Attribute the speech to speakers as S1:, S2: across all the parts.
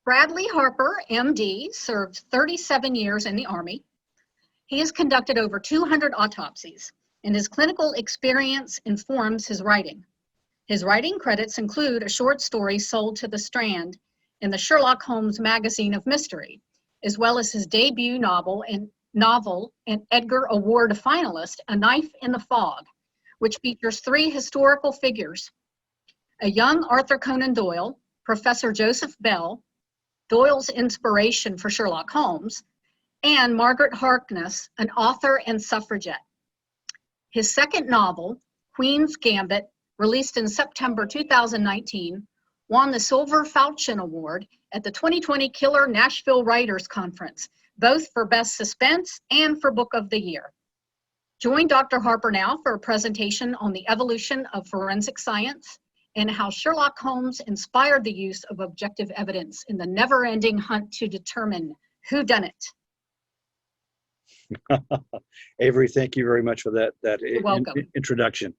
S1: Bradley Harper, MD, served 37 years in the Army. He has conducted over 200 autopsies, and his clinical experience informs his writing. His writing credits include a short story sold to the Strand in the Sherlock Holmes magazine of mystery, as well as his debut novel and Edgar Award finalist, A Knife in the Fog, which features 3 historical figures: a young Arthur Conan Doyle, Professor Joseph Bell, Doyle's inspiration for Sherlock Holmes, and Margaret Harkness, an author and suffragette. His second novel, Queen's Gambit, released in September 2019, won the Silver Falchion Award at the 2020 Killer Nashville Writers Conference, both for Best Suspense and for Book of the Year. Join Dr. Harper now for a presentation on the evolution of forensic science and how Sherlock Holmes inspired the use of objective evidence in the never-ending hunt to determine whodunit.
S2: Avery, thank you very much for that introduction.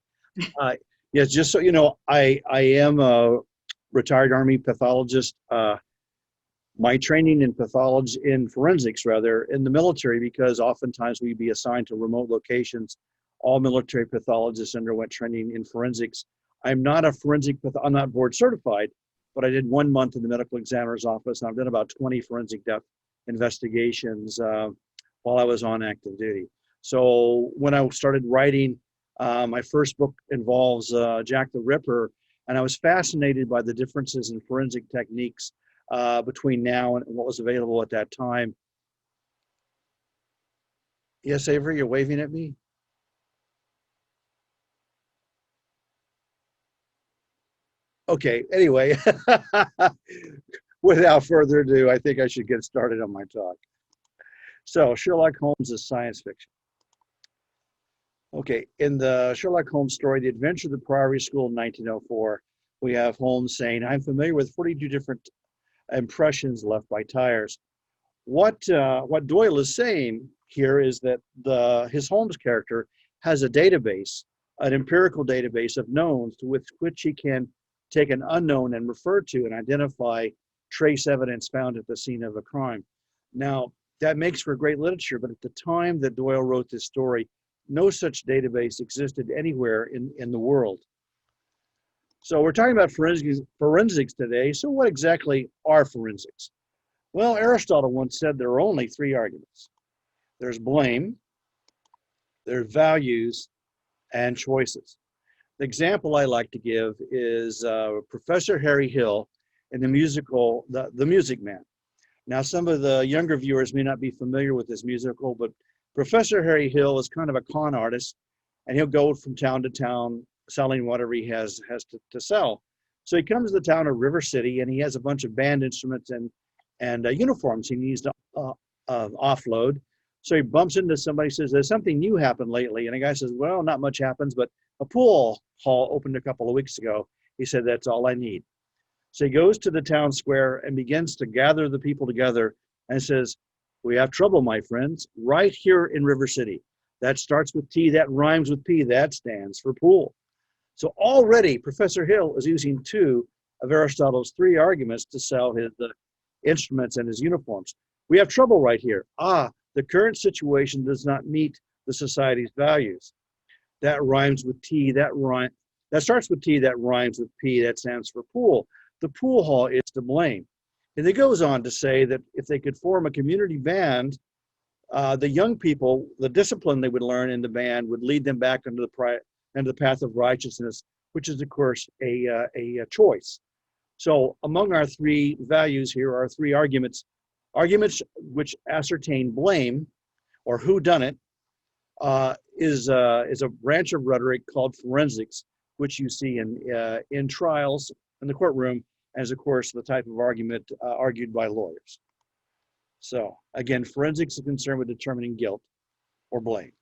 S2: Yes, just so you know, I am a retired Army pathologist. My training in pathology, in forensics rather, in the military, because oftentimes we'd be assigned to remote locations. All military pathologists underwent training in forensics. I'm not a forensic, I'm not board certified, but I did 1 month in the medical examiner's office, and I've done about 20 forensic death investigations while I was on active duty. So when I started writing, my first book involves Jack the Ripper, and I was fascinated by the differences in forensic techniques between now and what was available at that time. Yes, Avery, you're waving at me? Okay, anyway, without further ado, I think I should get started on my talk. So, Sherlock Holmes is science fiction. Okay, in the Sherlock Holmes story, The Adventure of the Priory School in 1904, we have Holmes saying, "I'm familiar with 42 different impressions left by tires." What Doyle is saying here is that his Holmes character has a database, an empirical database of knowns to which he can take an unknown and refer to and identify trace evidence found at the scene of a crime. Now, that makes for great literature, but at the time that Doyle wrote this story, no such database existed anywhere in the world. So we're talking about forensics today. So what exactly are forensics? Well, Aristotle once said there are only 3 arguments. There's blame, there's values, and choices. The example I like to give is Professor Harry Hill in the musical, The Music Man. Now, some of the younger viewers may not be familiar with this musical, but Professor Harry Hill is kind of a con artist, and he'll go from town to town selling whatever he has to sell. So he comes to the town of River City, and he has a bunch of band instruments and uniforms he needs to offload. So he bumps into somebody, says, "There's something new happened lately." And the guy says, "Well, not much happens, but a pool hall opened a couple of weeks ago." He said, "That's all I need." So he goes to the town square and begins to gather the people together and says, "We have trouble, my friends, right here in River City. That starts with T, that rhymes with P, that stands for pool." So already Professor Hill is using 2 of Aristotle's 3 arguments to sell his instruments and his uniforms. We have trouble right here. The current situation does not meet the society's values. That rhymes with T, that starts with T, that rhymes with P, that stands for pool. The pool hall is to blame. And it goes on to say that if they could form a community band, the young people, the discipline they would learn in the band would lead them back into the path of righteousness, which is, of course, a choice. So among our 3 values here are 3 arguments. Arguments which ascertain blame, or whodunit, is a branch of rhetoric called forensics, which you see in trials in the courtroom, as, of course, the type of argument argued by lawyers. So again, forensics is concerned with determining guilt or blame.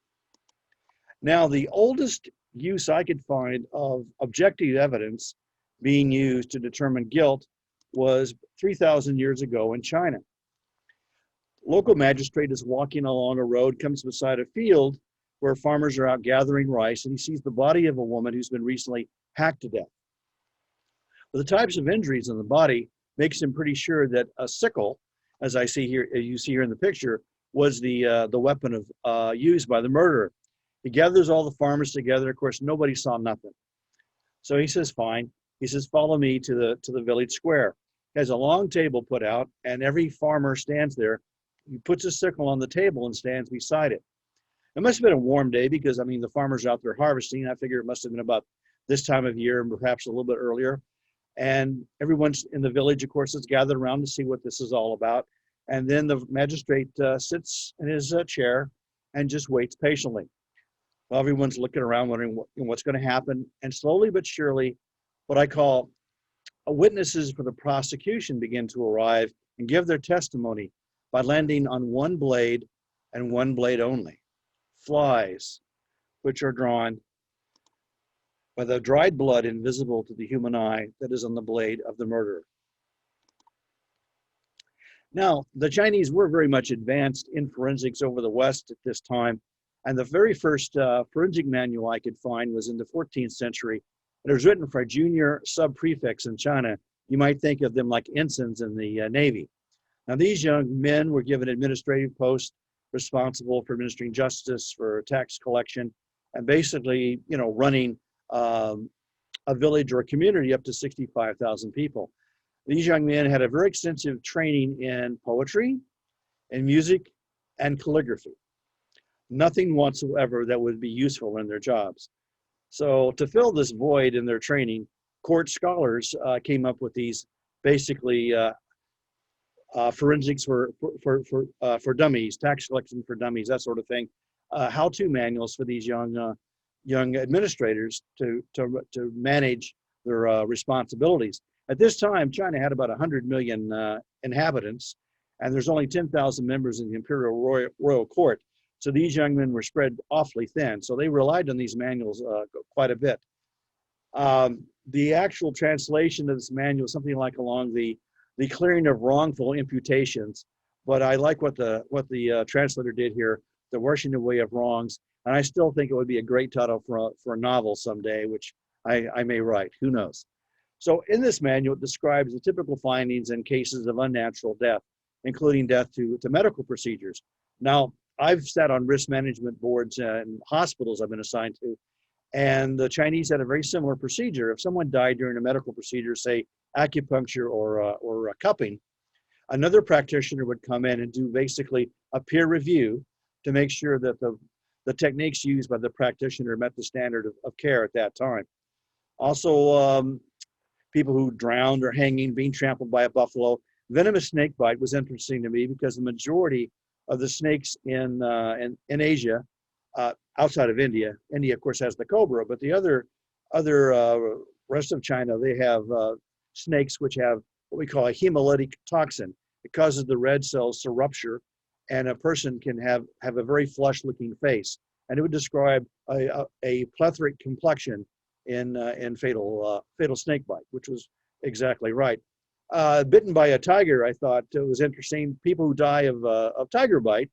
S2: Now, the oldest use I could find of objective evidence being used to determine guilt was 3,000 years ago in China. Local magistrate is walking along a road, comes beside a field where farmers are out gathering rice, and he sees the body of a woman who's been recently hacked to death. The types of injuries in the body makes him pretty sure that a sickle, as I see here, as you see here in the picture, was the weapon used by the murderer. He gathers all the farmers together. Of course, nobody saw nothing. So he says, fine. He says, follow me to the village square. He has a long table put out, and every farmer stands there. He puts a sickle on the table and stands beside it. It must have been a warm day because, I mean, the farmers are out there harvesting. I figure it must have been about this time of year and perhaps a little bit earlier. And everyone's in the village, of course, is gathered around to see what this is all about. And then the magistrate sits in his chair and just waits patiently. Well, everyone's looking around wondering what's going to happen. And slowly but surely, what I call witnesses for the prosecution begin to arrive and give their testimony by landing on one blade and one blade only. Flies, which are drawn by the dried blood invisible to the human eye that is on the blade of the murderer. Now, the Chinese were very much advanced in forensics over the West at this time, and the very first forensic manual I could find was in the 14th century. It was written for junior sub-prefects in China. You might think of them like ensigns in the Navy. Now, these young men were given administrative posts responsible for administering justice, for tax collection, and basically, running a village or a community up to 65,000 people. These young men had a very extensive training in poetry, in music, and calligraphy. Nothing whatsoever that would be useful in their jobs. So to fill this void in their training, court scholars came up with these basically forensics for dummies, tax collection for dummies, that sort of thing, how-to manuals for these young administrators to manage their responsibilities. At this time, China had about 100 million inhabitants, and there's only 10,000 members in the Imperial Royal Court. So these young men were spread awfully thin. So they relied on these manuals quite a bit. The actual translation of this manual is something like along the clearing of wrongful imputations. But I like what the translator did here, the washing away of wrongs. And I still think it would be a great title for a novel someday, which I may write. Who knows? So in this manual, it describes the typical findings in cases of unnatural death, including death to medical procedures. Now, I've sat on risk management boards in hospitals I've been assigned to, and the Chinese had a very similar procedure. If someone died during a medical procedure, say acupuncture or cupping, another practitioner would come in and do basically a peer review to make sure that the techniques used by the practitioner met the standard of care at that time. Also, people who drowned or hanging, being trampled by a buffalo. Venomous snake bite was interesting to me because the majority of the snakes in Asia, outside of India of course has the cobra, but the other rest of China, they have snakes which have what we call a hemolytic toxin. It causes the red cells to rupture, and a person can have a very flush-looking face. And it would describe a plethoric complexion in fatal snake bite, which was exactly right. Bitten by a tiger, I thought it was interesting. People who die of tiger bite,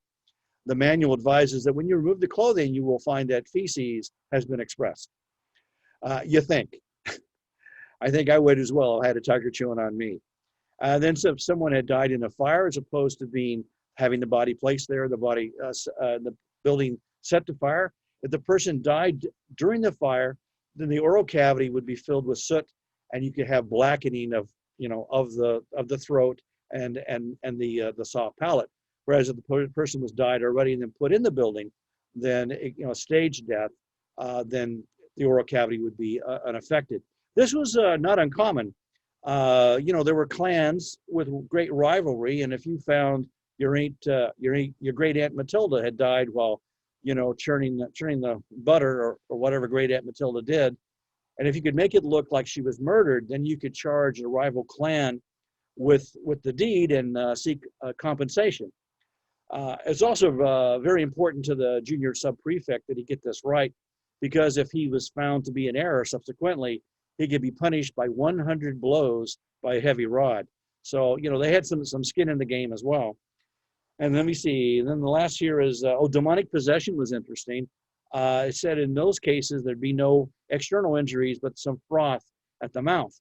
S2: the manual advises that when you remove the clothing, you will find that feces has been expressed. You think. I think I would as well. I had a tiger chewing on me. Then if someone had died in a fire, as opposed to having the body placed there, the building set to fire, if the person died during the fire, then the oral cavity would be filled with soot, and you could have blackening of the throat and the soft palate. Whereas if the person was died already and then put in the building, then staged death, then the oral cavity would be unaffected. This was not uncommon. There were clans with great rivalry, and if you found your great aunt Matilda had died while churning the butter or whatever great aunt Matilda did, and if you could make it look like she was murdered, then you could charge a rival clan with the deed and seek compensation. It's also very important to the junior sub-prefect that he get this right, because if he was found to be in error subsequently, he could be punished by 100 blows by a heavy rod. So, they had some skin in the game as well. And let me see, and then the last here is, demonic possession was interesting. It said in those cases, there'd be no external injuries, but some froth at the mouth.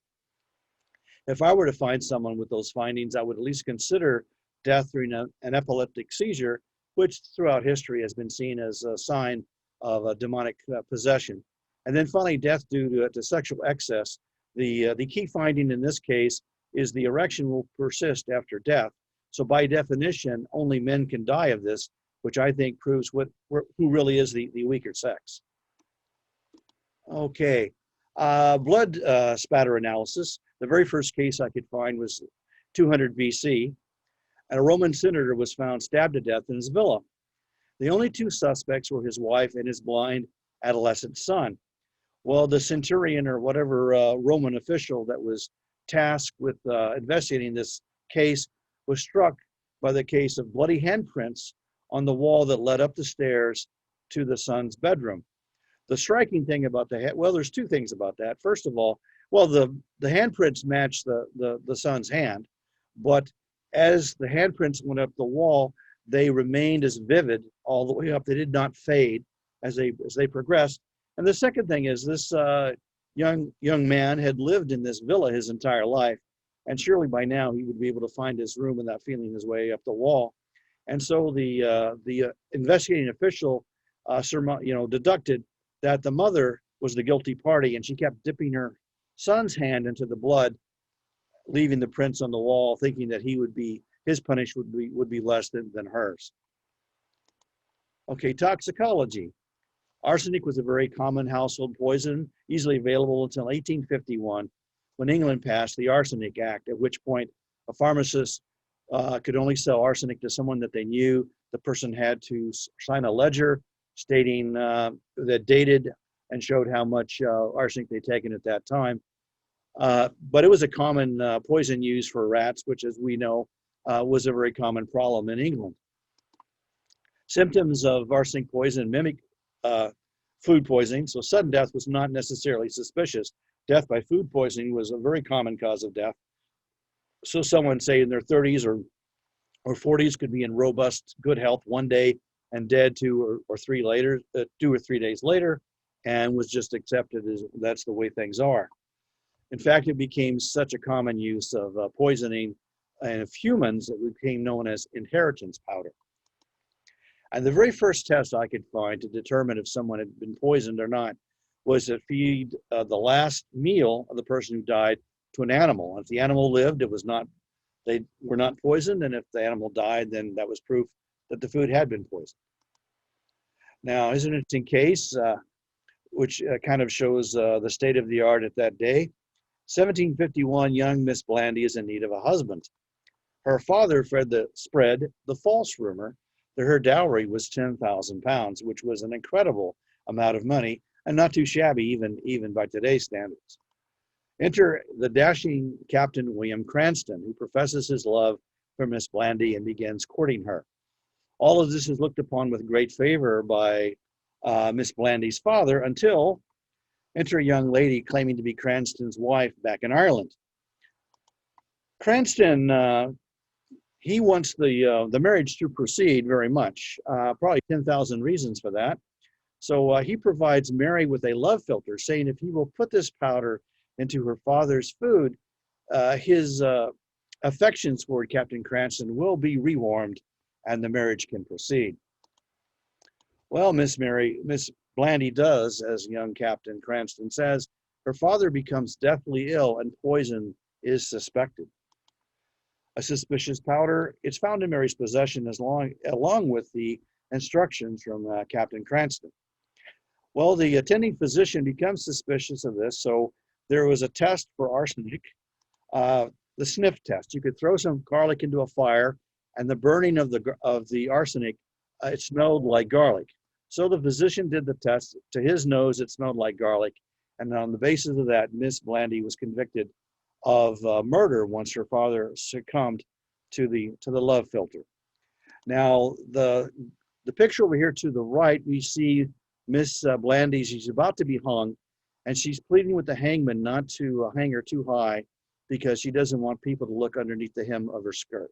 S2: If I were to find someone with those findings, I would at least consider death during an epileptic seizure, which throughout history has been seen as a sign of a demonic possession. And then finally, death due to sexual excess. The key finding in this case is the erection will persist after death. So by definition, only men can die of this, which I think proves who really is the weaker sex. Okay, blood spatter analysis. The very first case I could find was 200 BC, and a Roman senator was found stabbed to death in his villa. The only two suspects were his wife and his blind adolescent son. Well, the centurion or whatever Roman official that was tasked with investigating this case was struck by the case of bloody handprints on the wall that led up the stairs to the son's bedroom. The striking thing about there's two things about that. First of all, well, the handprints match the son's hand, but as the handprints went up the wall, they remained as vivid all the way up. They did not fade as they progressed. And the second thing is this young man had lived in this villa his entire life, and surely by now he would be able to find his room without feeling his way up the wall. And so the investigating official, deducted that the mother was the guilty party, and she kept dipping her son's hand into the blood, leaving the prints on the wall, thinking that his punishment would be less than hers. Okay, toxicology. Arsenic was a very common household poison, easily available until 1851, when England passed the Arsenic Act, at which point a pharmacist could only sell arsenic to someone that they knew. The person had to sign a ledger stating that dated and showed how much arsenic they'd taken at that time. But it was a common poison used for rats, which, as we know, was a very common problem in England. Symptoms of arsenic poison mimic food poisoning, so sudden death was not necessarily suspicious. Death by food poisoning was a very common cause of death. So someone, say in their 30s or 40s, could be in robust, good health one day and dead 2 or 3 days later, and was just accepted as that's the way things are. In fact, it became such a common use of poisoning of humans that it became known as inheritance powder. And the very first test I could find to determine if someone had been poisoned or not was to feed the last meal of the person who died to an animal. If the animal lived, they were not poisoned, and if the animal died, then that was proof that the food had been poisoned. Now, here's an interesting case, which kind of shows the state of the art at that day. 1751, young Miss Blandy is in need of a husband. Her father spread the false rumor that her dowry was 10,000 pounds, which was an incredible amount of money and not too shabby even by today's standards. Enter the dashing Captain William Cranston, who professes his love for Miss Blandy and begins courting her. All of this is looked upon with great favor by Miss Blandy's father until enter a young lady claiming to be Cranston's wife back in Ireland. Cranston, he wants the marriage to proceed very much, probably 10,000 reasons for that. So he provides Mary with a love filter, saying if he will put this powder into her father's food, his affections toward Captain Cranston will be rewarmed and the marriage can proceed. Well, Miss Blandy does, as young Captain Cranston says. Her father becomes deathly ill and poison is suspected. A suspicious powder, it's found in Mary's possession along with the instructions from Captain Cranston. Well, the attending physician becomes suspicious of this, so there was a test for arsenic, the sniff test. You could throw some garlic into a fire, and the burning of the arsenic, it smelled like garlic. So the physician did the test. To his nose, it smelled like garlic, and on the basis of that, Miss Blandy was convicted of murder once her father succumbed to the love filter. Now, the picture over here to the right, we see Miss Blandy. She's about to be hung, and she's pleading with the hangman not to hang her too high because she doesn't want people to look underneath the hem of her skirt.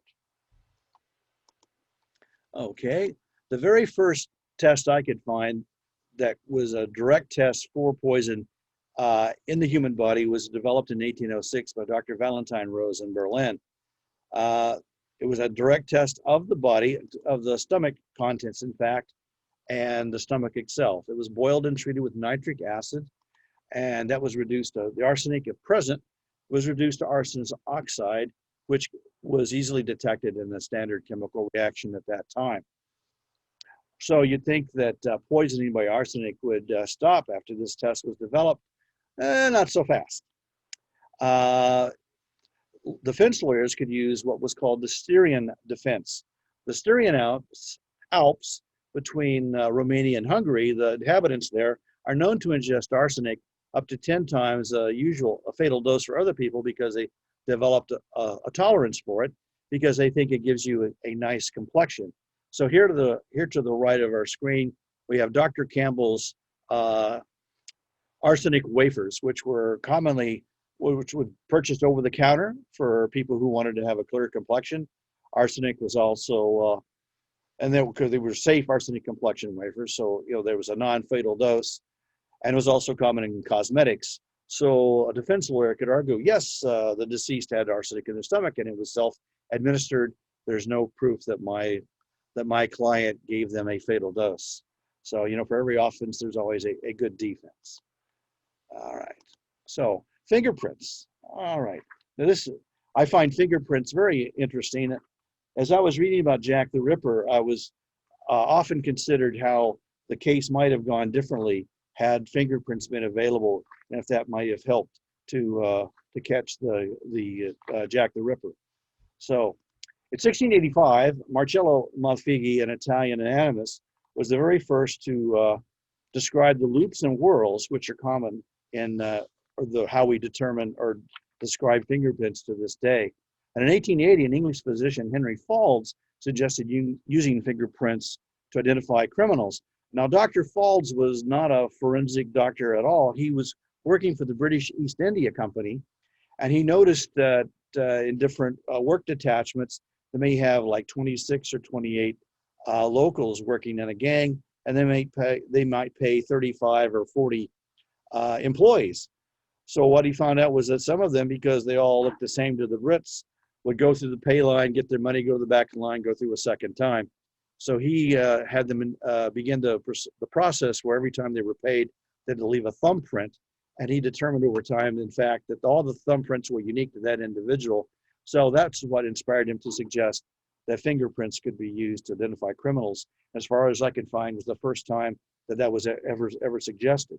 S2: Okay, the very first test I could find that was a direct test for poison in the human body was developed in 1806 by Dr. Valentine Rose in Berlin. It was a direct test of the body, of the stomach contents, in fact, and the stomach itself. It was boiled and treated with nitric acid, and that was reduced to, the arsenic, if present, was reduced to arsenic oxide, which was easily detected in the standard chemical reaction at that time. So you'd think that poisoning by arsenic would stop after this test was developed. Not so fast. Defense lawyers could use what was called the Styrian defense. The Styrian Alps between Romania and Hungary, the inhabitants there are known to ingest arsenic up to 10 times a fatal dose for other people, because they developed a tolerance for it, because they think it gives you a nice complexion. So here to the right of our screen, we have Dr. Campbell's arsenic wafers, which were purchased over the counter for people who wanted to have a clear complexion. Arsenic was also, and they were safe arsenic complexion wafers, so there was a non-fatal dose, and it was also common in cosmetics. So a defense lawyer could argue, yes, the deceased had arsenic in their stomach and it was self-administered. There's no proof that my client gave them a fatal dose. So for every offense, there's always a good defense. All right. So fingerprints. All right. Now I find fingerprints very interesting. As I was reading about Jack the Ripper, I was often considered how the case might have gone differently had fingerprints been available, and if that might have helped to catch the Jack the Ripper. So in 1685, Marcello Malfigi, an Italian anatomist, was the very first to describe the loops and whorls, which are common in how we determine or describe fingerprints to this day. And in 1880, an English physician, Henry Faulds, suggested using fingerprints to identify criminals. Now, Dr. Faulds was not a forensic doctor at all. He was working for the British East India Company, and he noticed that in different work detachments, they may have like 26 or 28 locals working in a gang, and they might pay 35 or 40 employees. So what he found out was that some of them, because they all looked the same to the Brits, would go through the pay line, get their money, go to the back of the line, go through a second time. So he had them begin the process where every time they were paid, they had to leave a thumbprint. And he determined over time, in fact, that all the thumbprints were unique to that individual. So that's what inspired him to suggest that fingerprints could be used to identify criminals. As far as I can find, was the first time that was ever suggested.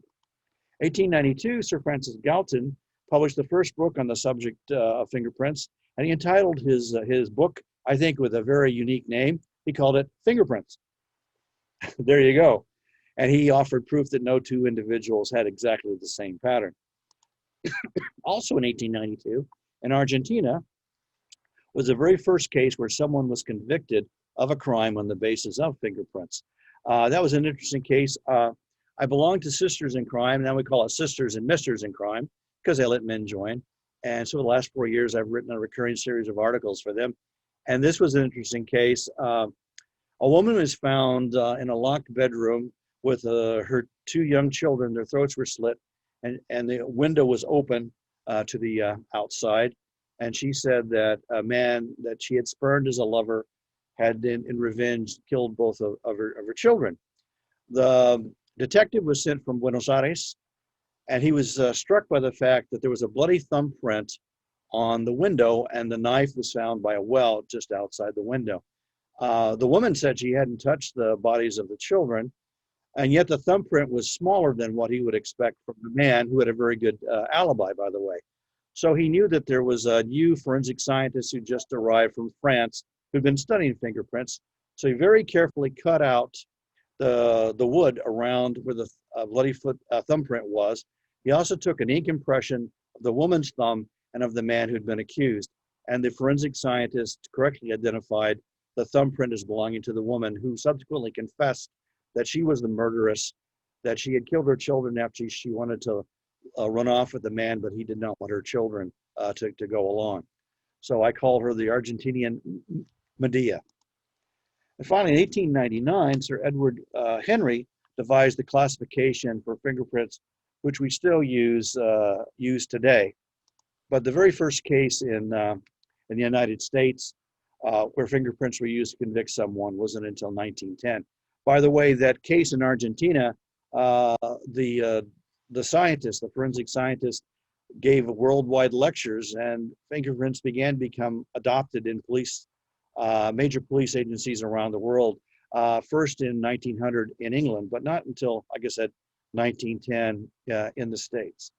S2: 1892, Sir Francis Galton published the first book on the subject of fingerprints, and he entitled his book, I think, with a very unique name. He called it Fingerprints. There you go. And he offered proof that no two individuals had exactly the same pattern. Also in 1892, in Argentina, was the very first case where someone was convicted of a crime on the basis of fingerprints. That was an interesting case. I belonged to Sisters in Crime. Now we call it Sisters and Misters in Crime, because they let men join. And so the last 4 years, I've written a recurring series of articles for them. And this was an interesting case. A woman was found in a locked bedroom with her two young children. Their throats were slit, and the window was open to the outside. And she said that a man that she had spurned as a lover had, in revenge, killed both of her children. The detective was sent from Buenos Aires, and he was struck by the fact that there was a bloody thumbprint on the window, and the knife was found by a well just outside the window. The woman said she hadn't touched the bodies of the children, and yet the thumbprint was smaller than what he would expect from the man, who had a very good alibi, by the way. So he knew that there was a new forensic scientist who just arrived from France who'd been studying fingerprints. So he very carefully cut out the wood around where the bloody thumbprint was. He also took an ink impression of the woman's thumb and of the man who'd been accused. And the forensic scientist correctly identified the thumbprint as belonging to the woman, who subsequently confessed that she was the murderess, that she had killed her children after she wanted to run off with the man, but he did not want her children to go along. So I call her the Argentinian Medea. And finally, in 1899, Sir Edward Henry devised the classification for fingerprints which we still use today. But the very first case in the United States where fingerprints were used to convict someone wasn't until 1910. By the way, that case in Argentina, the scientist, the forensic scientist, gave worldwide lectures, and fingerprints began to become adopted in major police agencies around the world. First in 1900 in England, but not until, like I said, 1910 in the States.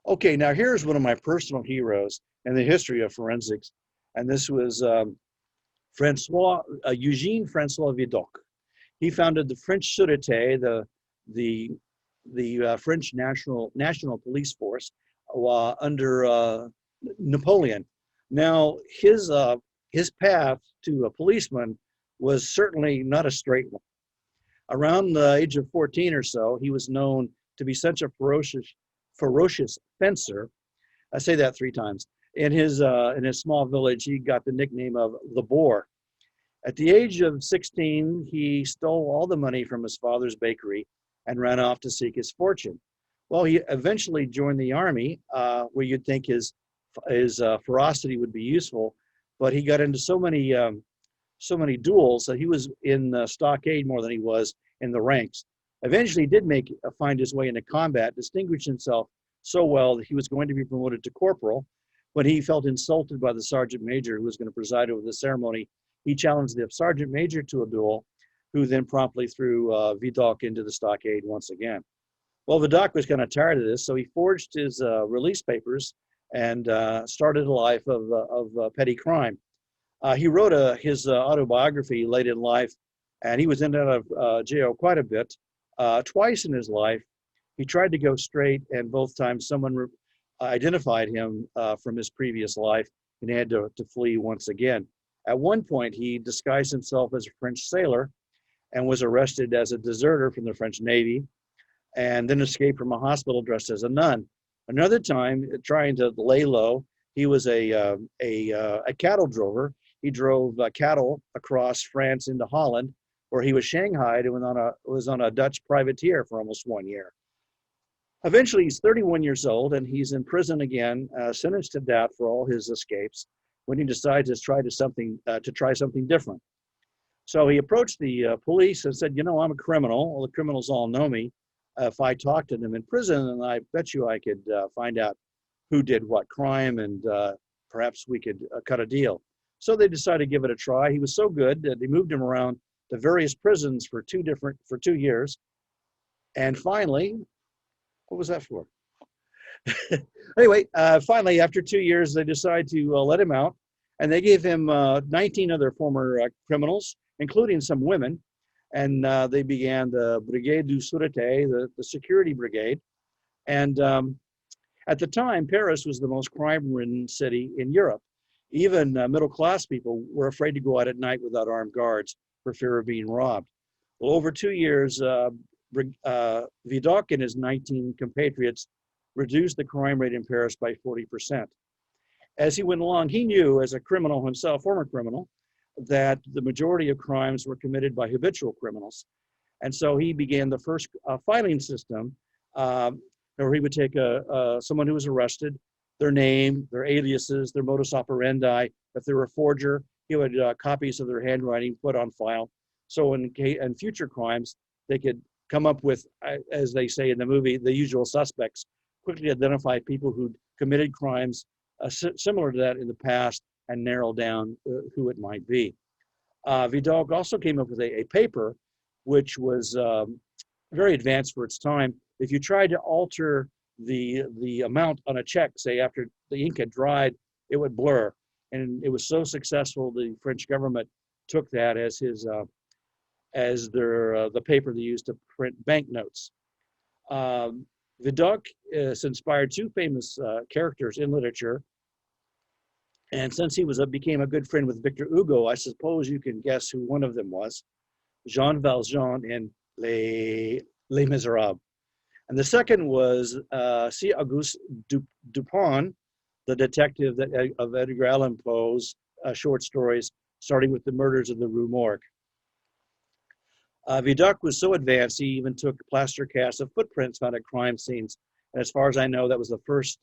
S2: Okay, now here's one of my personal heroes in the history of forensics, and this was Eugene Francois Vidocq. He founded the French Surete, the French national police force under Napoleon. Now his path to a policeman was certainly not a straight one. Around the age of 14 or so, he was known to be such a ferocious fencer. I say that 3 times. In his small village, he got the nickname of the Boar. At the age of 16, he stole all the money from his father's bakery and ran off to seek his fortune. Well, he eventually joined the army, where you'd think his ferocity would be useful, but he got into so many duels that he was in the stockade more than he was in the ranks. Eventually, he did find his way into combat, distinguished himself so well that he was going to be promoted to corporal. When he felt insulted by the sergeant major who was going to preside over the ceremony, he challenged the sergeant major to a duel, who then promptly threw Vidocq into the stockade once again. Well, Vidocq was kind of tired of this, so he forged his release papers and started a life of petty crime. He wrote his autobiography late in life, and he was in and out of jail quite a bit. Twice in his life, he tried to go straight, and both times someone identified him from his previous life, and he had to flee once again. At one point, he disguised himself as a French sailor and was arrested as a deserter from the French Navy, and then escaped from a hospital dressed as a nun. Another time, trying to lay low, he was a cattle drover. He drove cattle across France into Holland, where he was shanghaied and was on a Dutch privateer for almost 1 year. Eventually, he's 31 years old, and he's in prison again, sentenced to death for all his escapes, when he decides to try something different. So he approached the police and said, I'm a criminal. Well, the criminals all know me. If I talk to them in prison, and I bet you I could find out who did what crime, and perhaps we could cut a deal. So they decided to give it a try. He was so good that they moved him around to various prisons for 2 years. And finally, what was that for? Anyway, finally, after 2 years, they decided to let him out, and they gave him 19 other former criminals, including some women, and they began the Brigade du Sûreté, the security brigade. And at the time, Paris was the most crime-ridden city in Europe. Even middle-class people were afraid to go out at night without armed guards for fear of being robbed. Well, over 2 years, Vidocq and his 19 compatriots reduced the crime rate in Paris by 40%. As he went along, he knew, as a criminal himself, former criminal, that the majority of crimes were committed by habitual criminals. And so he began the first filing system where he would take someone who was arrested, their name, their aliases, their modus operandi. If they were a forger, he would copies of their handwriting put on file. So in future crimes, they could come up with, as they say in the movie, the usual suspects, quickly identify people who'd committed crimes similar to that in the past and narrow down who it might be. Vidocq also came up with a paper which was very advanced for its time. If you tried to alter the amount on a check, say after the ink had dried, it would blur. And it was so successful, the French government took that as the paper they used to print banknotes. Vidocq has inspired 2 famous characters in literature. And since he became a good friend with Victor Hugo, I suppose you can guess who one of them was. Jean Valjean in Les Miserables. And the second was C. Auguste Dupin, the detective of Edgar Allan Poe's short stories, starting with The Murders of the Rue Morgue. Vidocq was so advanced, he even took plaster casts of footprints found at crime scenes. And as far as I know, that was the first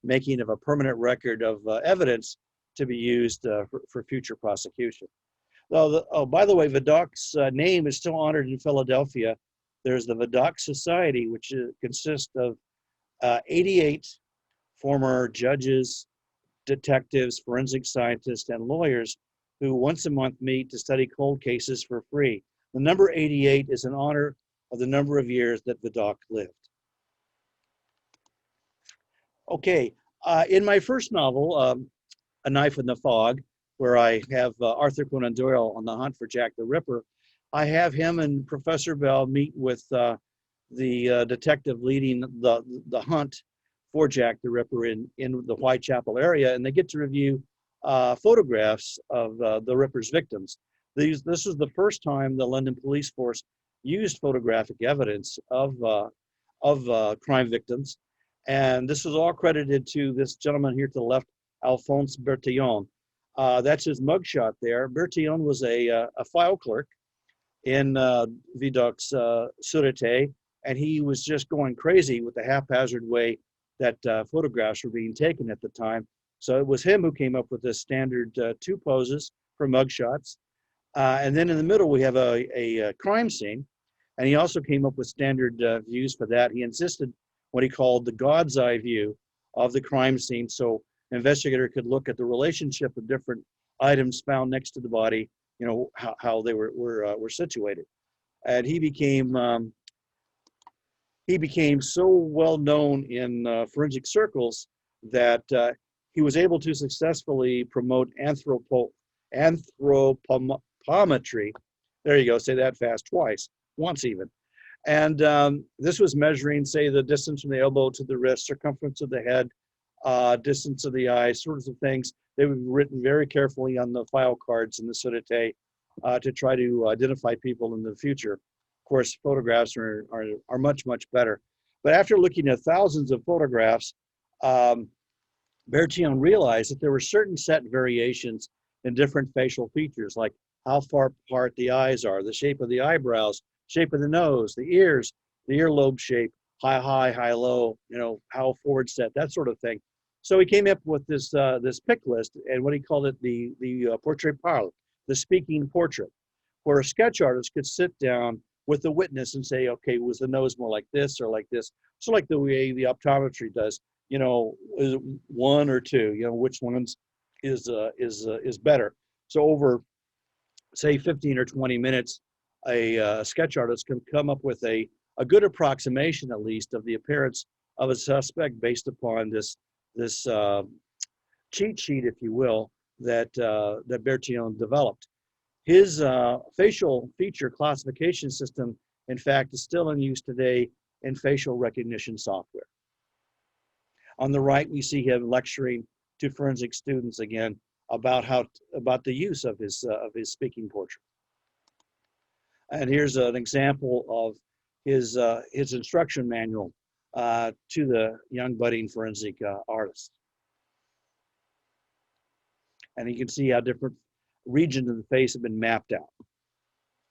S2: making of a permanent record of evidence to be used for future prosecution. Oh, by the way, Vidocq's name is still honored in Philadelphia. There's the Vidocq Society, which consists of 88 former judges, detectives, forensic scientists, and lawyers who once a month meet to study cold cases for free. The number 88 is in honor of the number of years that Vidocq lived. Okay, in my first novel, A Knife in the Fog, where I have Arthur Conan Doyle on the hunt for Jack the Ripper, I have him and Professor Bell meet with the detective leading the hunt for Jack the Ripper in the Whitechapel area, and they get to review photographs of the Ripper's victims. This was the first time the London police force used photographic evidence of crime victims, and this was all credited to this gentleman here to the left, Alphonse Bertillon. That's his mugshot there. Bertillon was a file clerk in Vidocq's Surete, and he was just going crazy with the haphazard way that photographs were being taken at the time. So it was him who came up with the standard two poses for mugshots. And then in the middle, we have a crime scene, and he also came up with standard views for that. He insisted what he called the God's eye view of the crime scene, so an investigator could look at the relationship of different items found next to the body, you know, how they were situated. And he became so well known in forensic circles that he was able to successfully promote anthropometry. There you go, say that fast twice, once even. And this was measuring, say, the distance from the elbow to the wrist, circumference of the head, distance of the eye, sorts of things. They were written very carefully on the file cards in the Surete to try to identify people in the future. Of course, photographs are much, much better. But after looking at thousands of photographs, Bertillon realized that there were certain set variations in different facial features, like how far apart the eyes are, the shape of the eyebrows, shape of the nose, the ears, the earlobe shape, high, low, you know, how forward set, that sort of thing. So he came up with this pick list, and what he called it the portrait parle, the speaking portrait, where a sketch artist could sit down with the witness and say, okay, was the nose more like this or like this? So like the way the optometry does, you know, is it one or two, you know, which ones is better. So over, say, 15 or 20 minutes, a sketch artist can come up with a good approximation, at least, of the appearance of a suspect based upon this cheat sheet, if you will, that Bertillon developed. His facial feature classification system, in fact, is still in use today in facial recognition software. On the right, we see him lecturing to forensic students again about the use of his speaking portrait. And here's an example of his instruction manual to the young budding forensic artist. And you can see how different regions of the face have been mapped out.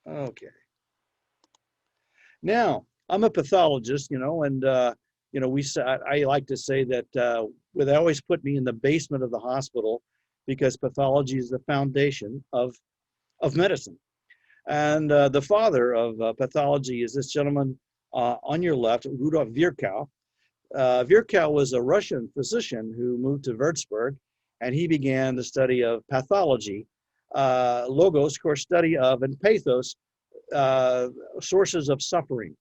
S2: Okay. Now, I'm a pathologist, you know, and you know, I like to say that they always put me in the basement of the hospital because pathology is the foundation of medicine. And the father of pathology is this gentleman on your left, Rudolf Virchow. Virchow was a Russian physician who moved to Würzburg, and he began the study of pathology, logos, of course, study of, and pathos, sources of suffering,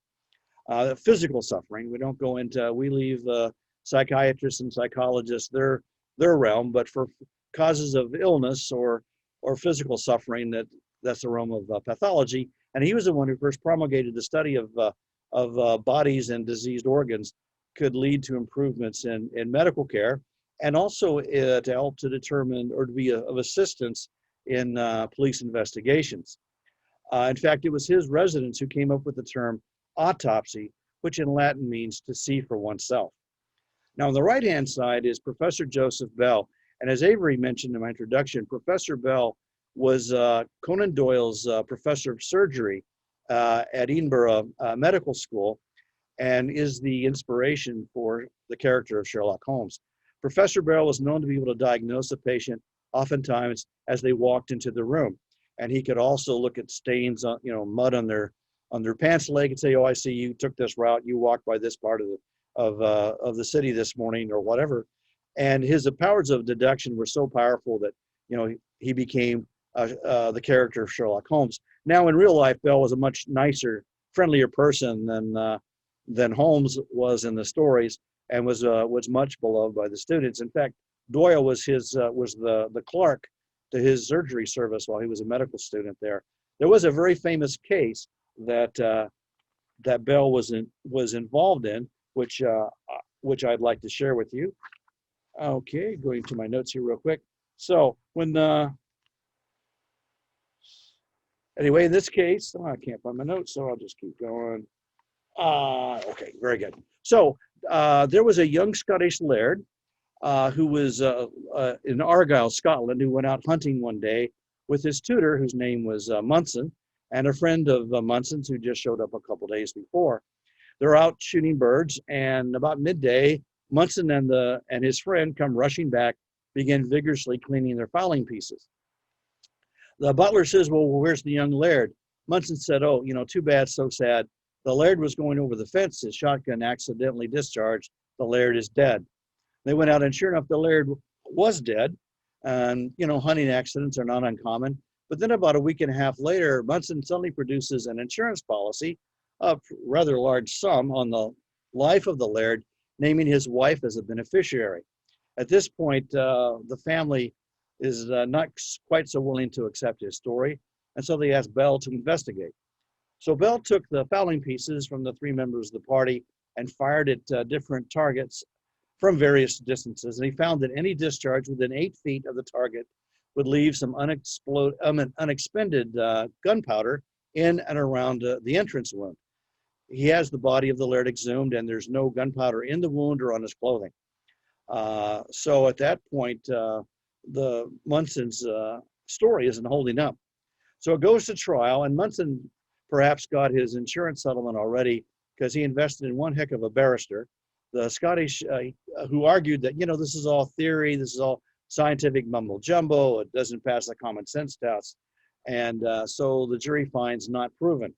S2: physical suffering. We don't go into, we leave psychiatrists and psychologists their realm, but for causes of illness or physical suffering, that's the realm of pathology. And he was the one who first promulgated the study of bodies and diseased organs could lead to improvements in medical care, and also to help to determine or to be of assistance in police investigations. In fact, it was his residents who came up with the term autopsy, which in Latin means to see for oneself. Now, on the right-hand side is Professor Joseph Bell. And as Avery mentioned in my introduction, Professor Bell was Conan Doyle's professor of surgery at Edinburgh Medical School and is the inspiration for the character of Sherlock Holmes. Professor Bell was known to be able to diagnose a patient oftentimes as they walked into the room. And he could also look at stains, on, mud on their pants leg and say, "Oh, I see you took this route. You walked by this part of the city this morning," or whatever. And his powers of deduction were so powerful that he became the character of Sherlock Holmes. Now, in real life, Bell was a much nicer, friendlier person than Holmes was in the stories, and was much beloved by the students. In fact, Doyle was the clerk to his surgery service while he was a medical student there. There was a very famous case that Bell was involved in, which I'd like to share with you. Okay, going to my notes here real quick. So anyway, in this case, I can't find my notes, so I'll just keep going. Okay, very good. So there was a young Scottish laird who was in Argyll, Scotland, who went out hunting one day with his tutor, whose name was Munson, and a friend of Munson's who just showed up a couple days before. They're out shooting birds, and about midday, Munson and his friend come rushing back, begin vigorously cleaning their fowling pieces. The butler says, "Well, where's the young laird?" Munson said, "Oh, too bad, so sad. The laird was going over the fence. His shotgun accidentally discharged. The laird is dead." They went out, and sure enough, the laird was dead. And, hunting accidents are not uncommon. But then about a week and a half later, Munson suddenly produces an insurance policy, a rather large sum, on the life of the laird, naming his wife as a beneficiary. At this point, the family is not quite so willing to accept his story, and so they asked Bell to investigate. So Bell took the fowling pieces from the three members of the party and fired at different targets from various distances, and he found that any discharge within 8 feet of the target would leave some unexpended gunpowder in and around the entrance wound. He has the body of the laird exhumed, and there's no gunpowder in the wound or on his clothing. So at that point, the Munson's story isn't holding up. So it goes to trial, and Munson perhaps got his insurance settlement already because he invested in one heck of a barrister, the Scottish, who argued that, this is all theory, this is all scientific mumbo jumbo, it doesn't pass the common sense test. And so the jury finds not proven.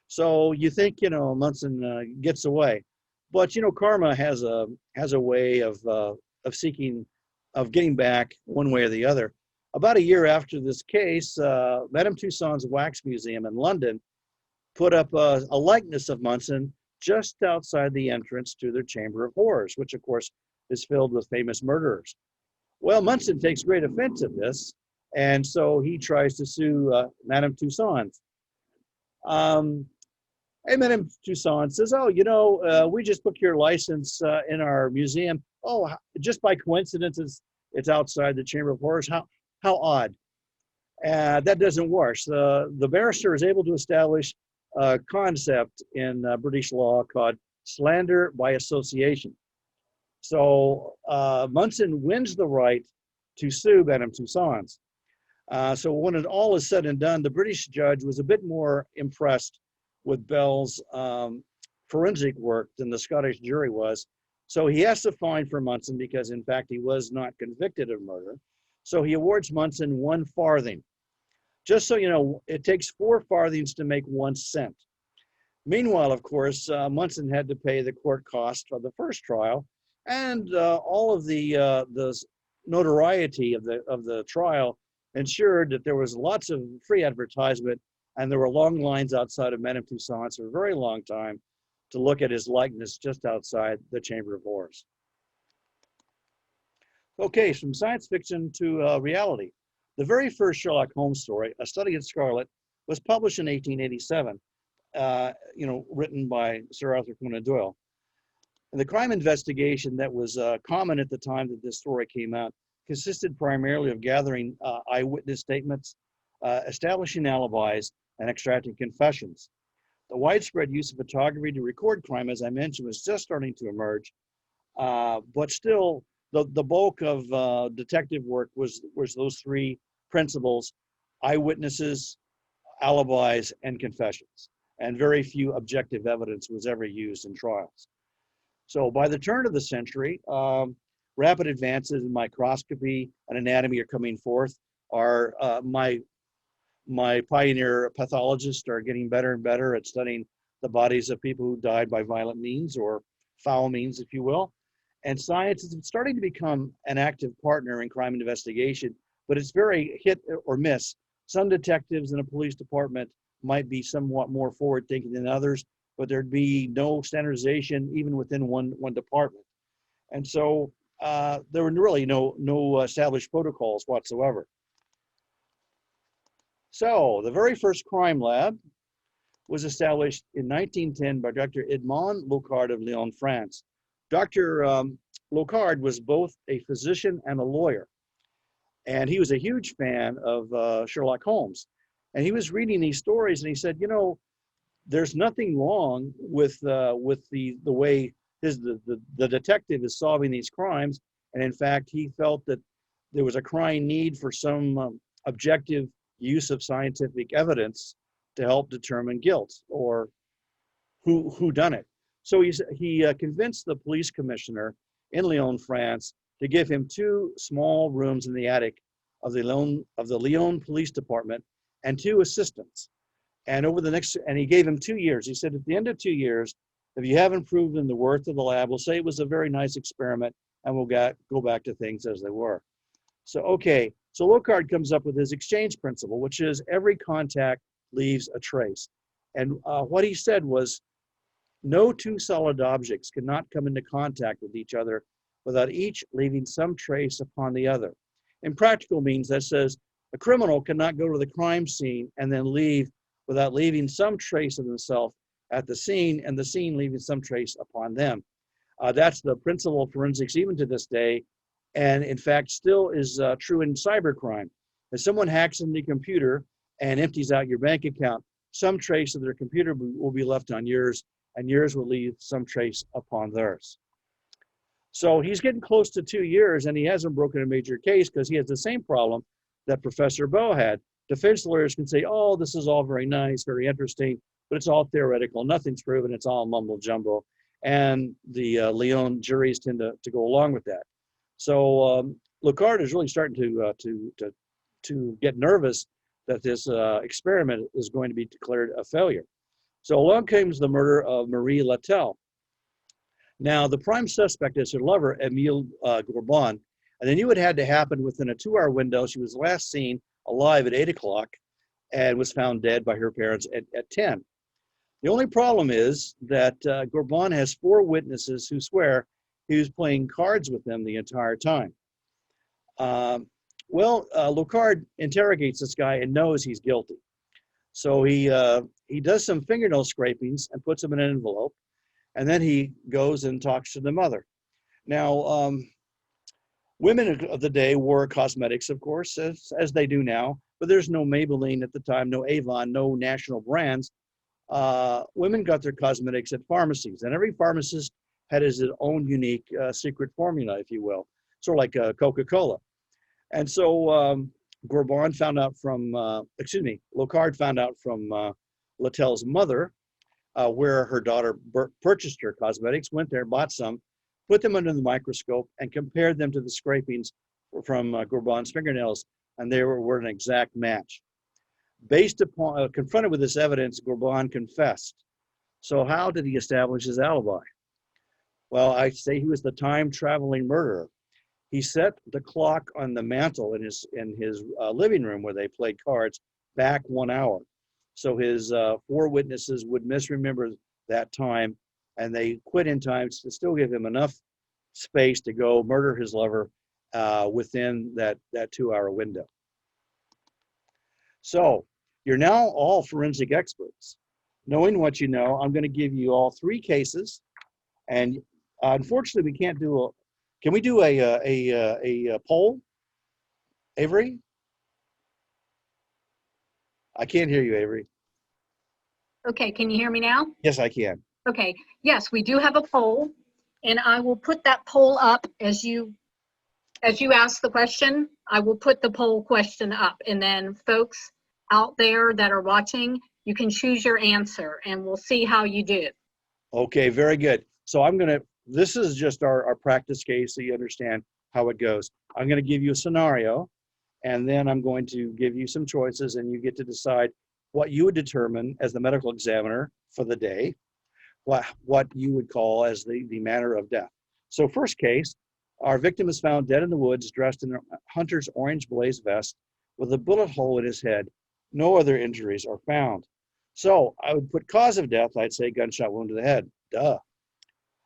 S2: So you think, Munson gets away. But, karma has a way of getting back one way or the other. About a year after this case, Madame Tussauds Wax Museum in London put up a likeness of Munson just outside the entrance to their Chamber of Horrors, which of course is filled with famous murderers. Well, Munson takes great offense at this, and so he tries to sue Madame Tussauds. And Madame Tussauds says, "Oh, we just booked your license in our museum. Oh, just by coincidence, it's outside the Chamber of Horrors. How odd." That doesn't work. The barrister is able to establish a concept in British law called slander by association. So Munson wins the right to sue Madame Tussauds. So when it all is said and done, the British judge was a bit more impressed with Bell's forensic work than the Scottish jury was. So he has to fine for Munson because, in fact, he was not convicted of murder. So he awards Munson 1 farthing. Just so you know, it takes 4 farthings to make 1 cent. Meanwhile, of course, Munson had to pay the court cost of the first trial, and all of the notoriety of the trial ensured that there was lots of free advertisement, and there were long lines outside of Madame Tussauds for a very long time to look at his likeness just outside the Chamber of Horrors. Okay, from science fiction to reality. The very first Sherlock Holmes story, A Study in Scarlet, was published in 1887, written by Sir Arthur Conan Doyle. And the crime investigation that was common at the time that this story came out consisted primarily of gathering eyewitness statements, establishing alibis, and extracting confessions. The widespread use of photography to record crime, as I mentioned, was just starting to emerge, but still the bulk of detective work was those 3 principles: eyewitnesses, alibis, and confessions. and very few objective evidence was ever used in trials. So by the turn of the century, rapid advances in microscopy and anatomy are coming forth. My pioneer pathologists are getting better and better at studying the bodies of people who died by violent means or foul means, if you will. And science is starting to become an active partner in crime investigation, but it's very hit or miss. Some detectives in a police department might be somewhat more forward thinking than others, but there'd be no standardization even within one department. And so there were really no established protocols whatsoever. So the very first crime lab was established in 1910 by Dr. Edmond Locard of Lyon, France. Dr. Locard was both a physician and a lawyer, and he was a huge fan of Sherlock Holmes. And he was reading these stories, and he said, you know, there's nothing wrong with the way the detective is solving these crimes. And in fact, he felt that there was a crying need for some objective use of scientific evidence to help determine guilt or who done it. So he convinced the police commissioner in Lyon, France, to give him 2 small rooms in the attic of the Lyon Police Department and 2 assistants. And he gave him 2 years. He said, at the end of 2 years, if you haven't proven the worth of the lab, we'll say it was a very nice experiment, and we'll go back to things as they were. So, okay, so Locard comes up with his exchange principle, which is every contact leaves a trace. And what he said was, no 2 solid objects cannot come into contact with each other without each leaving some trace upon the other. In practical means, that says a criminal cannot go to the crime scene and then leave without leaving some trace of themselves at the scene, and the scene leaving some trace upon them. That's the principle of forensics even to this day, and in fact still is true in cybercrime. If someone hacks into the computer and empties out your bank account, some trace of their computer will be left on yours, and yours will leave some trace upon theirs. So he's getting close to 2 years, and he hasn't broken a major case because he has the same problem that Professor Bowe had. Defense lawyers can say, oh, this is all very nice, very interesting, but it's all theoretical. Nothing's proven. It's all mumbo jumbo. And the Lyon juries tend to go along with that. So Locard is really starting to get nervous that this experiment is going to be declared a failure. So along comes the murder of Marie Latelle. Now, the prime suspect is her lover, Émile Gourbon, and they knew it had to happen within a 2-hour window. She was last seen alive at 8 o'clock and was found dead by her parents at 10. The only problem is that Gourbon has 4 witnesses who swear he was playing cards with them the entire time. Locard interrogates this guy and knows he's guilty. So he does some fingernail scrapings and puts them in an envelope, and then he goes and talks to the mother. Now, women of the day wore cosmetics, of course, as they do now, but there's no Maybelline at the time, no Avon, no national brands. Women got their cosmetics at pharmacies, and every pharmacist had his own unique secret formula, if you will, sort of like Coca-Cola. And so Locard found out from Latelle's mother where her daughter purchased her cosmetics, went there, bought some, put them under the microscope, and compared them to the scrapings from Gourbon's fingernails, and they were an exact match. Based upon, confronted with this evidence, Gourbon confessed. So how did he establish his alibi? Well, I say he was the time-traveling murderer. He set the clock on the mantle in his living room where they played cards back 1 hour. So his 4 witnesses would misremember that time, and they quit in time to still give him enough space to go murder his lover within that 2-hour window. So you're now all forensic experts. Knowing what you know, I'm going to give you all 3 cases, and unfortunately, we can't do a. Can we do a poll, Avery? I can't hear you, Avery.
S1: Okay, can you hear me now?
S2: Yes, I can.
S1: Okay, yes, we do have a poll, and I will put that poll up as you ask the question. I will put the poll question up, and then folks out there that are watching, You can choose your answer, and we'll see how you do.
S2: Okay, very good. So this is just our practice case so you understand how it goes. I'm gonna give you a scenario, and then I'm going to give you some choices, and you get to decide what you would determine as the medical examiner for the day, what you would call as the manner of death. So first case, our victim is found dead in the woods, dressed in a hunter's orange blaze vest with a bullet hole in his head. No other injuries are found. So I would put cause of death, I'd say gunshot wound to the head. Duh.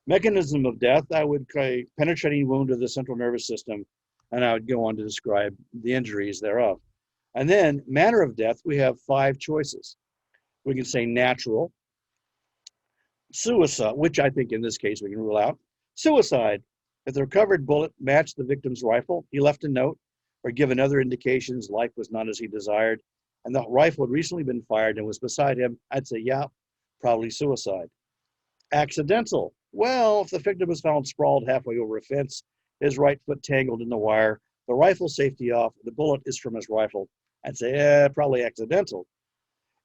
S2: Mechanism of death, I would say penetrating wound to the central nervous system, and I would go on to describe the injuries thereof. And then manner of death, we have 5 choices. We can say natural, suicide, which I think in this case we can rule out. Suicide, if the recovered bullet matched the victim's rifle, he left a note or given other indications life was not as he desired, and the rifle had recently been fired and was beside him, I'd say, yeah, probably suicide. Accidental, well, if the victim was found sprawled halfway over a fence, his right foot tangled in the wire, the rifle safety off, the bullet is from his rifle, I'd say, probably accidental.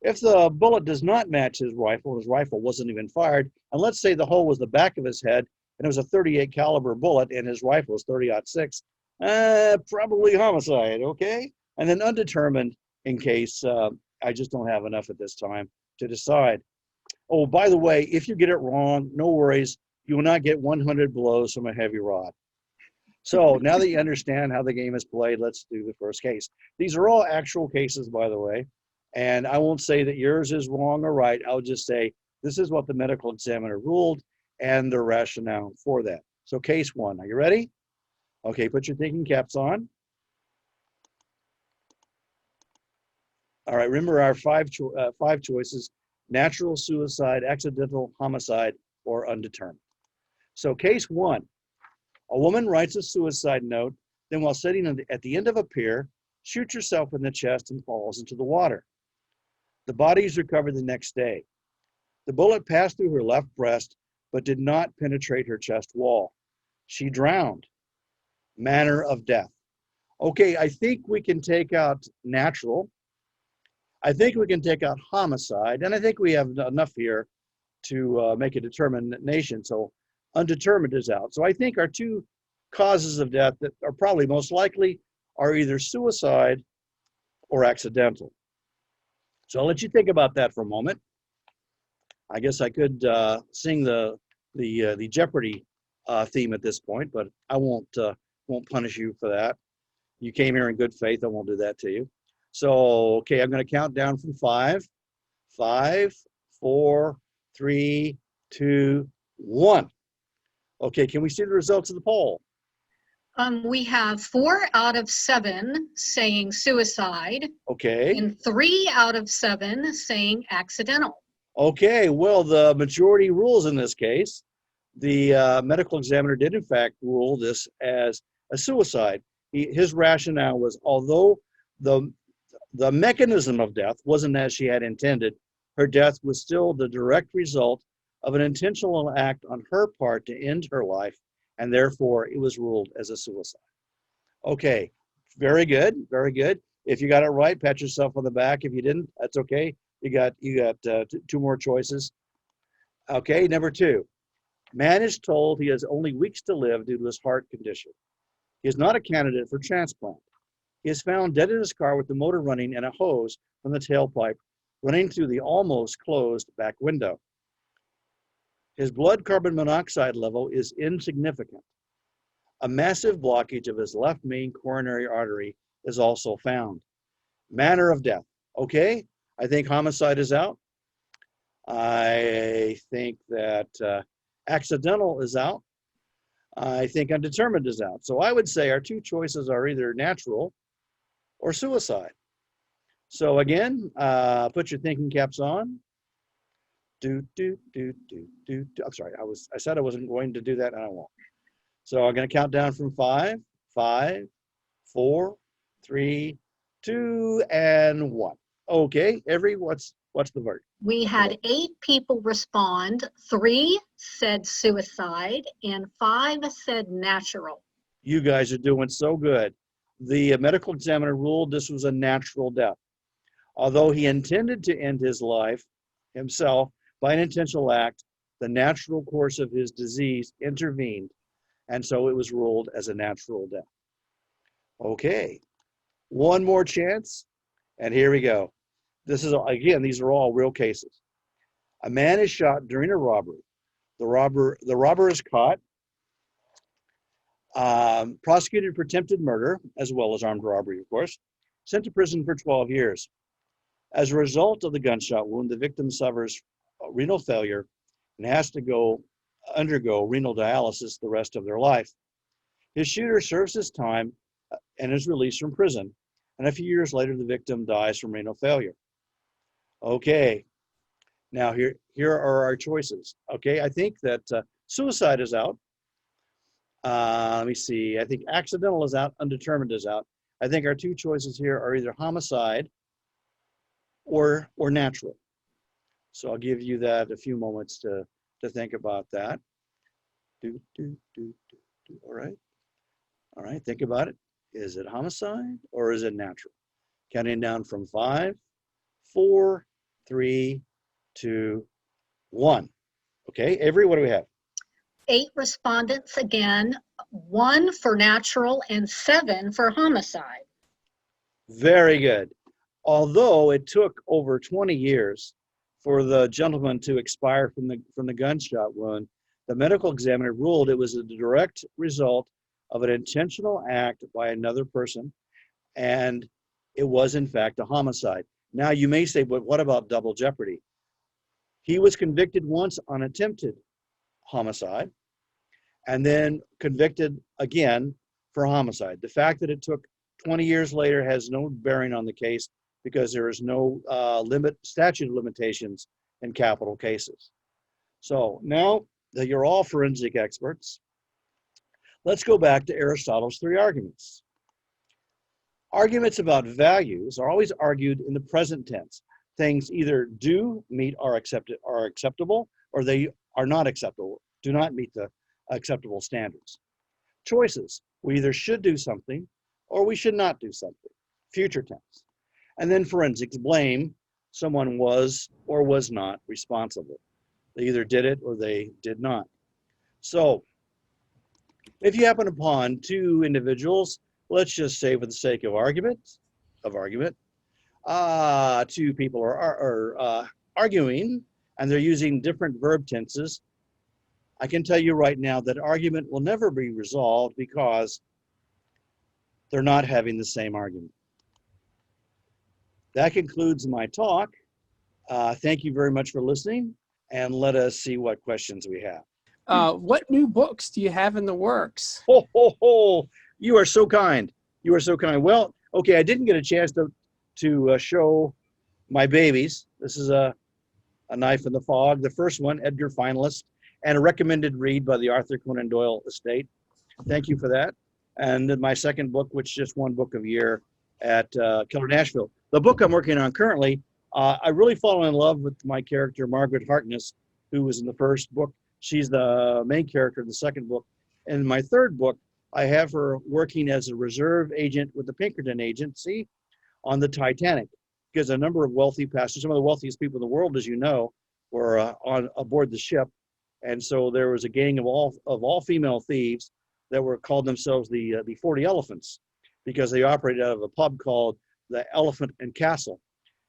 S2: If the bullet does not match his rifle wasn't even fired, and let's say the hole was the back of his head, and it was a 38 caliber bullet, and his rifle was 30-06, probably homicide, okay? And then undetermined, in case I just don't have enough at this time to decide. Oh, by the way, if you get it wrong, no worries. You will not get 100 blows from a heavy rod. So now that you understand how the game is played, let's do the first case. These are all actual cases, by the way, and I won't say that yours is wrong or right. I'll just say this is what the medical examiner ruled and the rationale for that. So case 1, are you ready? Okay, put your thinking caps on. All right, remember our 5 choices: natural, suicide, accidental, homicide, or undetermined. So case 1, a woman writes a suicide note, then while sitting at the end of a pier, shoots herself in the chest and falls into the water. The body is recovered the next day. The bullet passed through her left breast, but did not penetrate her chest wall. She drowned. Manner of death. Okay, I think we can take out natural. I think we can take out homicide, and I think we have enough here to make a determination. So undetermined is out. So I think our 2 causes of death that are probably most likely are either suicide or accidental. So I'll let you think about that for a moment. I guess I could sing the Jeopardy theme at this point, but I won't punish you for that. You came here in good faith. I won't do that to you. So, okay, I'm going to count down from 5. 5, 4, 3, 2, 1. Okay, can we see the results of the poll?
S1: We have 4 out of 7 saying suicide.
S2: Okay.
S1: And 3 out of 7 saying accidental.
S2: Okay, well, the majority rules in this case. The medical examiner did, in fact, rule this as a suicide. His rationale was, although the mechanism of death wasn't as she had intended, her death was still the direct result of an intentional act on her part to end her life, and therefore it was ruled as a suicide. Okay, very good, very good. If you got it right, pat yourself on the back. If you didn't, that's okay. You got 2 more choices. Okay, number 2. Man is told he has only weeks to live due to his heart condition. He is not a candidate for transplant. He is found dead in his car with the motor running and a hose from the tailpipe running through the almost closed back window. His blood carbon monoxide level is insignificant. A massive blockage of his left main coronary artery is also found. Manner of death. Okay, I think homicide is out. I think that accidental is out. I think undetermined is out. So I would say our 2 choices are either natural or suicide. So again, put your thinking caps on. I'm sorry, I said I wasn't going to do that, and I won't. So I'm going to count down from 5, 5, 4, 3, 2, and 1. Okay, what's the verdict?
S1: We had 8 people respond. 3 said suicide, and 5 said natural.
S2: You guys are doing so good. The medical examiner ruled this was a natural death. Although he intended to end his life himself by an intentional act, the natural course of his disease intervened, and so it was ruled as a natural death. Okay, one more chance, and here we go. This is, again, these are all real cases. A man is shot during a robbery. The robber is caught, prosecuted for attempted murder, as well as armed robbery, of course, sent to prison for 12 years. As a result of the gunshot wound, the victim suffers renal failure and has to undergo renal dialysis the rest of their life. His shooter serves his time and is released from prison, and a few years later, the victim dies from renal failure. Okay, now here are our choices. Okay, I think that suicide is out. Let me see. I think accidental is out, undetermined is out. I think our two choices here are either homicide or natural. So I'll give you that a few moments to think about that. All right, think about it. Is it homicide or is it natural? Counting down from 5, 4, 3, 2, 1. Okay, Avery, what do we have?
S1: 8 respondents again, 1 for natural and 7 for homicide.
S2: Very good. Although it took over 20 years for the gentleman to expire from the gunshot wound, the medical examiner ruled it was a direct result of an intentional act by another person, and it was in fact a homicide. Now you may say, but what about double jeopardy? He was convicted once on attempted homicide and then convicted again for homicide. The fact that it took 20 years later has no bearing on the case because there is no statute of limitations in capital cases. So now that you're all forensic experts, let's go back to Aristotle's 3 arguments. Arguments about values are always argued in the present tense. Things either do meet are acceptable, or they are not acceptable, do not meet the acceptable standards. Choices, we either should do something or we should not do something, future tense. And then forensics, blame, someone was or was not responsible. They either did it or they did not. So if you happen upon 2 individuals, let's just say for the sake of argument, 2 people are arguing and they're using different verb tenses, I can tell you right now that argument will never be resolved because they're not having the same argument. That concludes my talk. Thank you very much for listening, and let us see what questions we have.
S3: What new books do you have in the works?
S2: Ho, ho, ho. You are so kind. You are so kind. Well, okay, I didn't get a chance to show my babies. This is a Knife in the Fog. The first one, Edgar finalist, and a recommended read by the Arthur Conan Doyle estate. Thank you for that. And then my second book, which just won Book of the Year at Keller Nashville. The book I'm working on currently, I really fallen in love with my character, Margaret Harkness, who was in the first book. She's the main character in the second book. And in my third book, I have her working as a reserve agent with the Pinkerton Agency on the Titanic, because a number of wealthy passengers, some of the wealthiest people in the world, as you know, were aboard the ship. And so there was a gang of all female thieves that called themselves the 40 Elephants, because they operated out of a pub called the Elephant and Castle.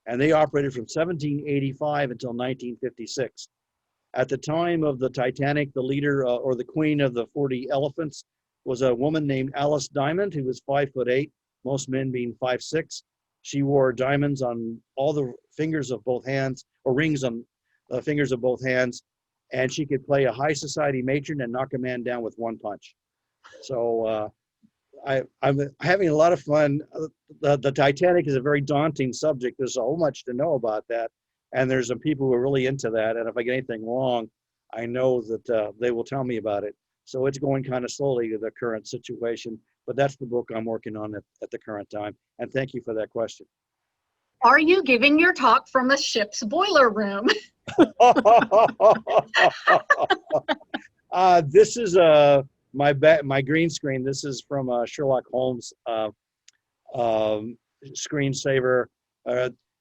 S2: And they operated from 1785 until 1956. At the time of the Titanic, the leader or the queen of the 40 Elephants was a woman named Alice Diamond, who was 5'8", most men being 5'6". She wore diamonds on all the fingers of both hands, or rings on the fingers of both hands, and she could play a high society matron and knock a man down with one punch. So I'm having a lot of fun. The Titanic is a very daunting subject. There's so much to know about that. And there's some people who are really into that. And if I get anything wrong, I know that they will tell me about it. So it's going kind of slowly to the current situation. But that's the book I'm working on at the current time. And thank you for that question.
S1: Are you giving your talk from a ship's boiler room?
S2: This is my green screen. This is from Sherlock Holmes screensaver.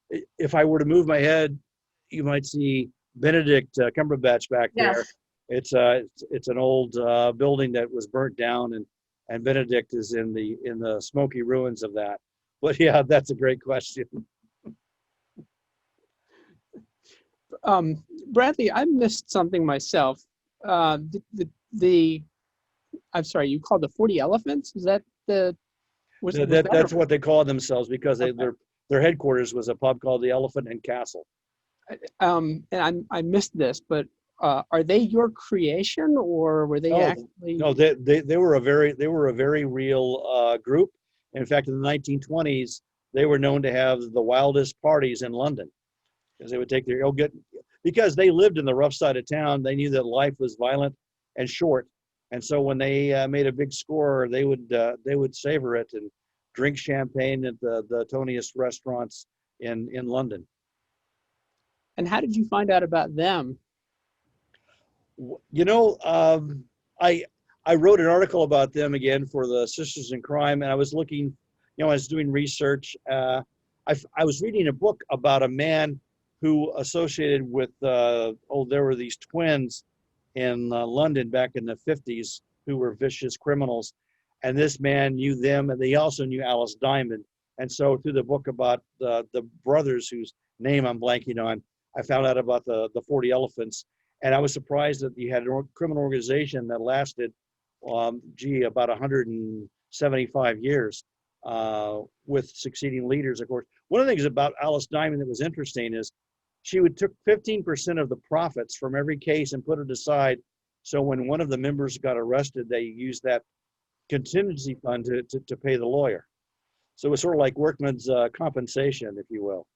S2: if I were to move my head, you might see Benedict Cumberbatch back there.
S1: Yes.
S2: It's an old building that was burnt down, and Benedict is in the smoky ruins of that. But yeah, that's a great question.
S3: Bradley, I missed something myself. The I'm sorry, you called the 40 elephants? Is that the was
S2: That's what they call themselves because
S3: Okay.
S2: their headquarters was a pub called the Elephant and Castle.
S3: And I missed this, but are they your creation or were they
S2: No,
S3: actually?
S2: no, they were a very real group. In fact, in the 1920s, they were known to have the wildest parties in London because they would take their because they lived in the rough side of town. They knew that life was violent and short, and so when they made a big score, they would savor it and drink champagne at the toniest restaurants in London.
S3: And how did you find out about them?
S2: You know, I wrote an article about them again for the Sisters in Crime, and I was looking, I was doing research. I was reading a book about a man who associated with there were these twins in London back in the 50s who were vicious criminals, and this man knew them, and they also knew Alice Diamond. And so through the book about the brothers whose name I'm blanking on, I found out about the 40 elephants. And I was surprised that you had a criminal organization that lasted, about 175 years with succeeding leaders, of course. One of the things about Alice Diamond that was interesting is she would took 15% of the profits from every case and put it aside. So when one of the members got arrested, they used that contingency fund to pay the lawyer. So it was sort of like workman's compensation, if you will.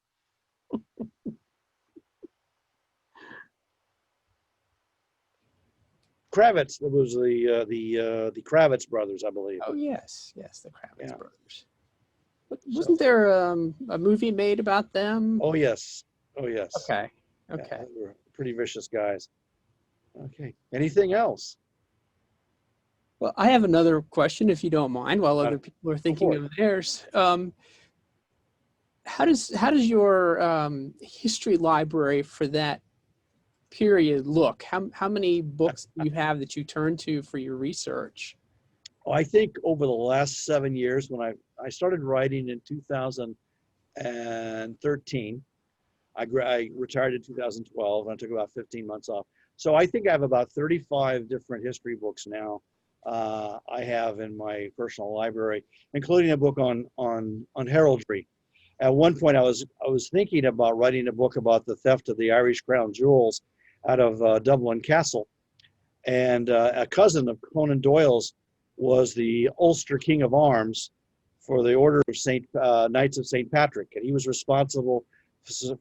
S2: Kravitz, it was the Kravitz brothers, I believe.
S3: Oh yes, the Kravitz
S2: Yeah.
S3: brothers. But wasn't there a movie made about them?
S2: Oh yes,
S3: Okay.
S2: Yeah,
S3: Okay.
S2: they were pretty vicious guys. Okay, anything else?
S3: Well, I have another question, if you don't mind, while other people are thinking
S2: for
S3: of theirs. How does your history library for that period look? How many books do you have that you turn to for your research?
S2: Well, I think over the last 7 years, when I started writing in 2013, I retired in 2012, and I took about 15 months off. So I think I have about 35 different history books now. I have in my personal library, including a book on heraldry. At one point, I was thinking about writing a book about the theft of the Irish crown jewels out of Dublin Castle, and a cousin of Conan Doyle's was the Ulster King of Arms for the Order of Knights of St. Patrick, and he was responsible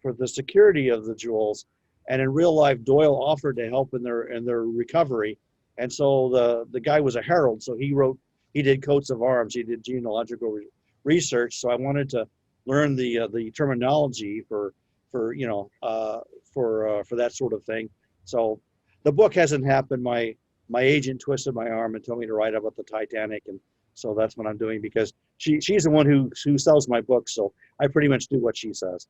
S2: for the security of the jewels. And in real life, Doyle offered to help in their recovery, and so the guy was a herald, so he did coats of arms, he did genealogical research. So I wanted to learn the terminology for that sort of thing. So the book hasn't happened. My agent twisted my arm and told me to write about the Titanic, and so that's what I'm doing because she's the one who sells my books. So I pretty much do what she says.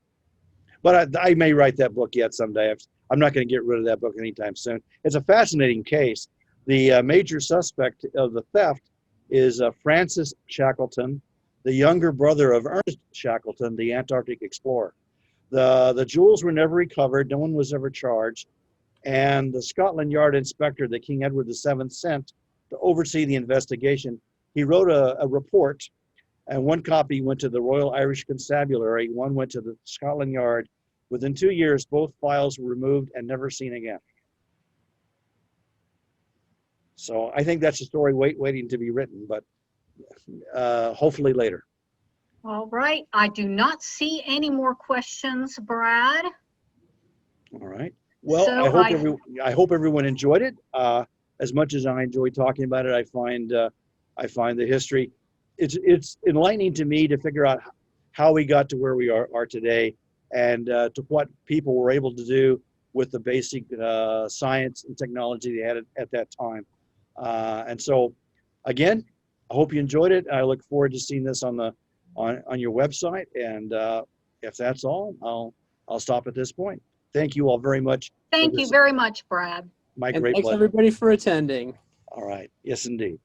S2: But I may write that book yet someday. I'm not going to get rid of that book anytime soon. It's a fascinating case. The major suspect of the theft is Francis Shackleton, the younger brother of Ernest Shackleton, the Antarctic explorer. The jewels were never recovered. No one was ever charged. And the Scotland Yard inspector that King Edward VII sent to oversee the investigation, he wrote a report, and one copy went to the Royal Irish Constabulary, one went to the Scotland Yard. Within 2 years, both files were removed and never seen again. So I think that's a story waiting to be written, but hopefully later.
S1: All right. I do not see any more questions, Brad.
S2: All right. Well,
S1: So
S2: I hope everyone enjoyed it. As much as I enjoy talking about it, I find the history. It's enlightening to me to figure out how we got to where we are today, and to what people were able to do with the basic science and technology they had at that time. And so, again, I hope you enjoyed it. I look forward to seeing this on your website, and if that's all, I'll stop at this point. Thank you all very much.
S1: Thank you very much, Brad.
S2: My
S3: And
S2: great
S3: thanks
S2: pleasure.
S3: everybody for attending.
S2: All right. Yes, indeed.